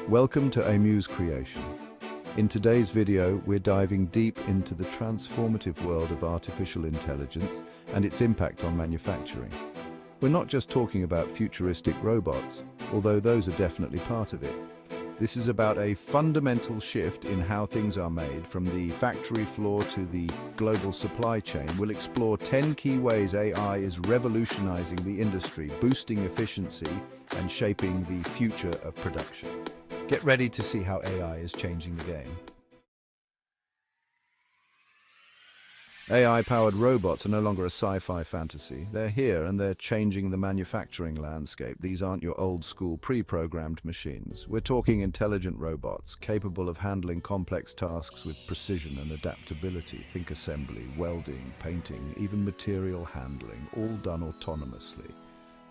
Welcome to AMRs Creation. In today's video, we're diving deep into the transformative world of artificial intelligence and its impact on manufacturing. We're not just talking about futuristic robots, although those are definitely part of it. This is about a fundamental shift in how things are made, from the factory floor to the global supply chain. We'll explore 10 key ways AI is revolutionizing the industry, boosting efficiency, and shaping the future of production. Get ready to see how AI is changing the game. AI-powered robots are no longer a sci-fi fantasy. They're here and they're changing the manufacturing landscape. These aren't your old-school pre-programmed machines. We're talking intelligent robots, capable of handling complex tasks with precision and adaptability. Think assembly, welding, painting, even material handling, all done autonomously.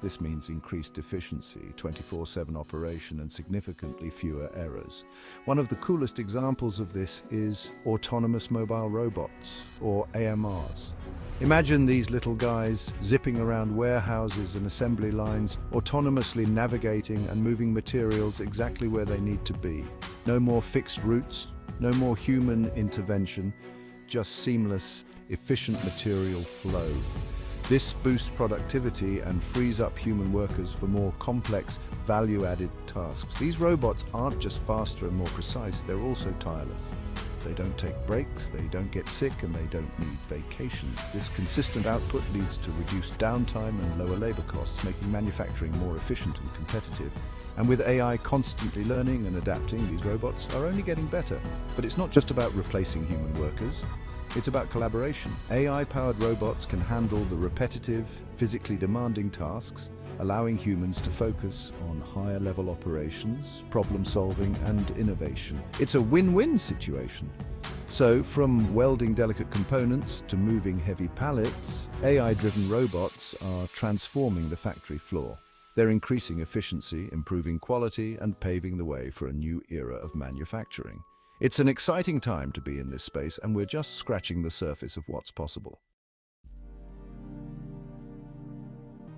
This means increased efficiency, 24/7 operation, and significantly fewer errors. One of the coolest examples of this is autonomous mobile robots, or AMRs. Imagine these little guys zipping around warehouses and assembly lines, autonomously navigating and moving materials exactly where they need to be. No more fixed routes, no more human intervention, just seamless, efficient material flow. This boosts productivity and frees up human workers for more complex, value-added tasks. These robots aren't just faster and more precise, they're also tireless. They don't take breaks, they don't get sick, and they don't need vacations. This consistent output leads to reduced downtime and lower labor costs, making manufacturing more efficient and competitive. And with AI constantly learning and adapting, these robots are only getting better. But it's not just about replacing human workers. It's about collaboration. AI-powered robots can handle the repetitive, physically demanding tasks, allowing humans to focus on higher-level operations, problem-solving, and innovation. It's a win-win situation. So, from welding delicate components to moving heavy pallets, AI-driven robots are transforming the factory floor. They're increasing efficiency, improving quality, and paving the way for a new era of manufacturing. It's an exciting time to be in this space, and we're just scratching the surface of what's possible.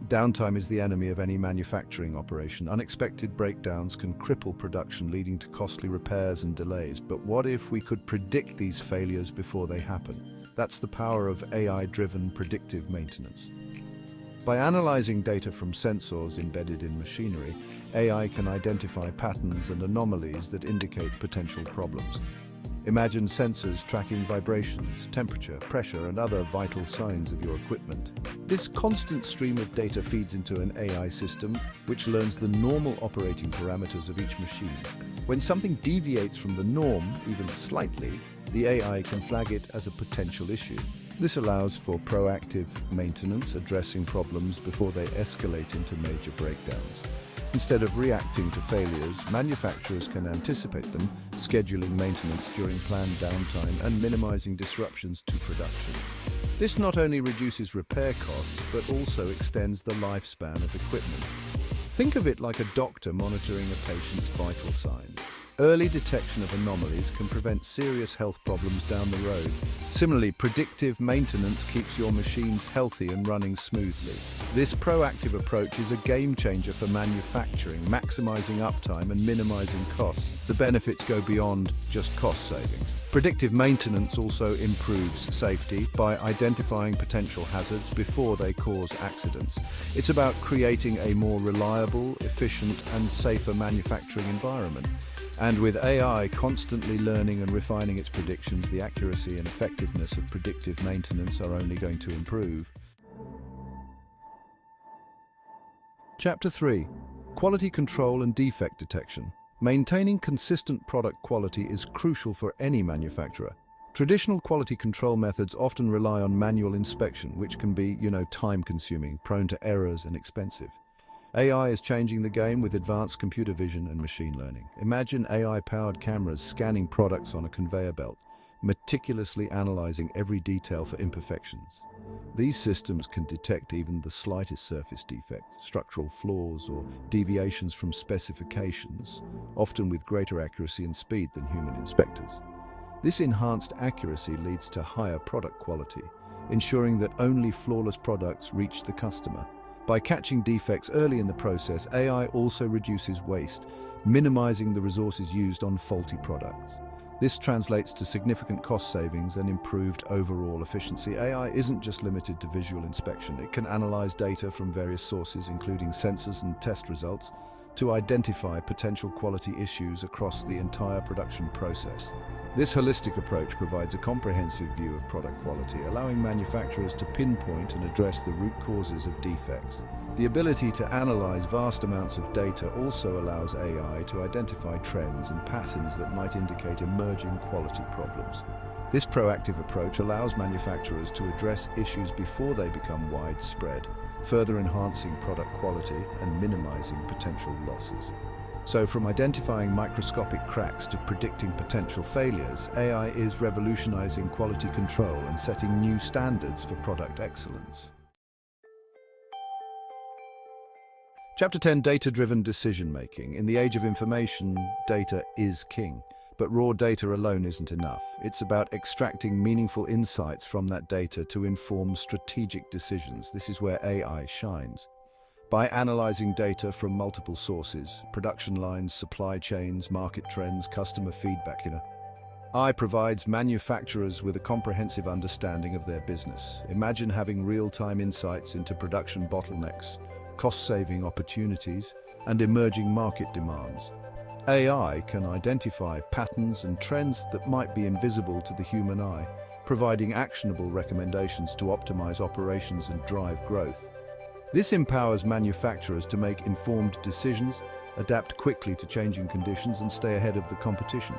Downtime is the enemy of any manufacturing operation. Unexpected breakdowns can cripple production, leading to costly repairs and delays. But what if we could predict these failures before they happen? That's the power of AI-driven predictive maintenance. By analyzing data from sensors embedded in machinery, AI can identify patterns and anomalies that indicate potential problems. Imagine sensors tracking vibrations, temperature, pressure, and other vital signs of your equipment. This constant stream of data feeds into an AI system, which learns the normal operating parameters of each machine. When something deviates from the norm, even slightly, the AI can flag it as a potential issue. This allows for proactive maintenance, addressing problems before they escalate into major breakdowns. Instead of reacting to failures, manufacturers can anticipate them, scheduling maintenance during planned downtime and minimizing disruptions to production. This not only reduces repair costs, but also extends the lifespan of equipment. Think of it like a doctor monitoring a patient's vital signs. Early detection of anomalies can prevent serious health problems down the road. Similarly, predictive maintenance keeps your machines healthy and running smoothly. This proactive approach is a game changer for manufacturing, maximizing uptime and minimizing costs. The benefits go beyond just cost savings. Predictive maintenance also improves safety by identifying potential hazards before they cause accidents. It's about creating a more reliable, efficient, and safer manufacturing environment. And with AI constantly learning and refining its predictions, the accuracy and effectiveness of predictive maintenance are only going to improve. Chapter 3. Quality Control and Defect Detection. Maintaining consistent product quality is crucial for any manufacturer. Traditional quality control methods often rely on manual inspection, which can be, time-consuming, prone to errors, and expensive. AI is changing the game with advanced computer vision and machine learning. Imagine AI-powered cameras scanning products on a conveyor belt, meticulously analyzing every detail for imperfections. These systems can detect even the slightest surface defects, structural flaws, or deviations from specifications, often with greater accuracy and speed than human inspectors. This enhanced accuracy leads to higher product quality, ensuring that only flawless products reach the customer. By catching defects early in the process, AI also reduces waste, minimizing the resources used on faulty products. This translates to significant cost savings and improved overall efficiency. AI isn't just limited to visual inspection. It can analyze data from various sources, including sensors and test results, to identify potential quality issues across the entire production process. This holistic approach provides a comprehensive view of product quality, allowing manufacturers to pinpoint and address the root causes of defects. The ability to analyze vast amounts of data also allows AI to identify trends and patterns that might indicate emerging quality problems. This proactive approach allows manufacturers to address issues before they become widespread, further enhancing product quality and minimizing potential losses. So from identifying microscopic cracks to predicting potential failures, AI is revolutionizing quality control and setting new standards for product excellence. Chapter 10, Data-Driven Decision-Making. In the age of information, data is king. But raw data alone isn't enough. It's about extracting meaningful insights from that data to inform strategic decisions. This is where AI shines. By analyzing data from multiple sources, production lines, supply chains, market trends, customer feedback, AI provides manufacturers with a comprehensive understanding of their business. Imagine having real-time insights into production bottlenecks, cost-saving opportunities, and emerging market demands. AI can identify patterns and trends that might be invisible to the human eye, providing actionable recommendations to optimize operations and drive growth. This empowers manufacturers to make informed decisions, adapt quickly to changing conditions, and stay ahead of the competition.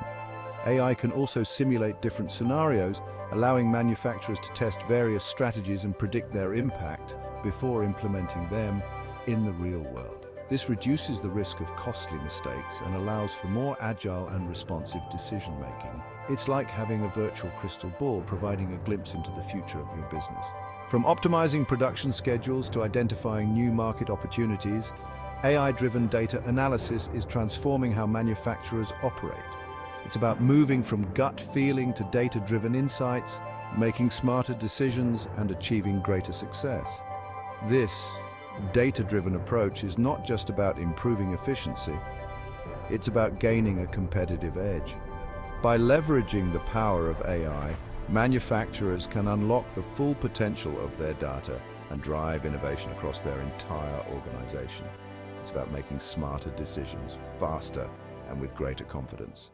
AI can also simulate different scenarios, allowing manufacturers to test various strategies and predict their impact before implementing them in the real world. This reduces the risk of costly mistakes and allows for more agile and responsive decision-making. It's like having a virtual crystal ball, providing a glimpse into the future of your business. From optimizing production schedules to identifying new market opportunities, AI-driven data analysis is transforming how manufacturers operate. It's about moving from gut feeling to data-driven insights, making smarter decisions, and achieving greater success. This data-driven approach is not just about improving efficiency, it's about gaining a competitive edge. By leveraging the power of AI, manufacturers can unlock the full potential of their data and drive innovation across their entire organization. It's about making smarter decisions, faster, and with greater confidence.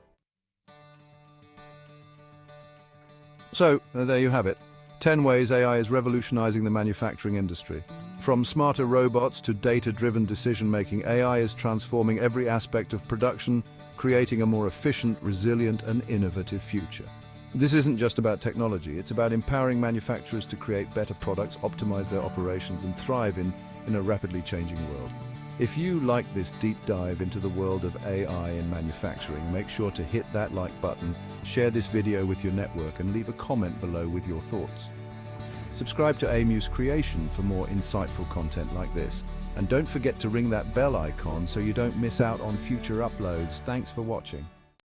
So, there you have it. 10 ways AI is revolutionizing the manufacturing industry. From smarter robots to data-driven decision-making, AI is transforming every aspect of production, creating a more efficient, resilient, and innovative future. This isn't just about technology, it's about empowering manufacturers to create better products, optimize their operations, and thrive in a rapidly changing world. If you like this deep dive into the world of AI in manufacturing, make sure to hit that like button, share this video with your network, and leave a comment below with your thoughts. Subscribe to AMRs Creation for more insightful content like this. And don't forget to ring that bell icon so you don't miss out on future uploads. Thanks for watching.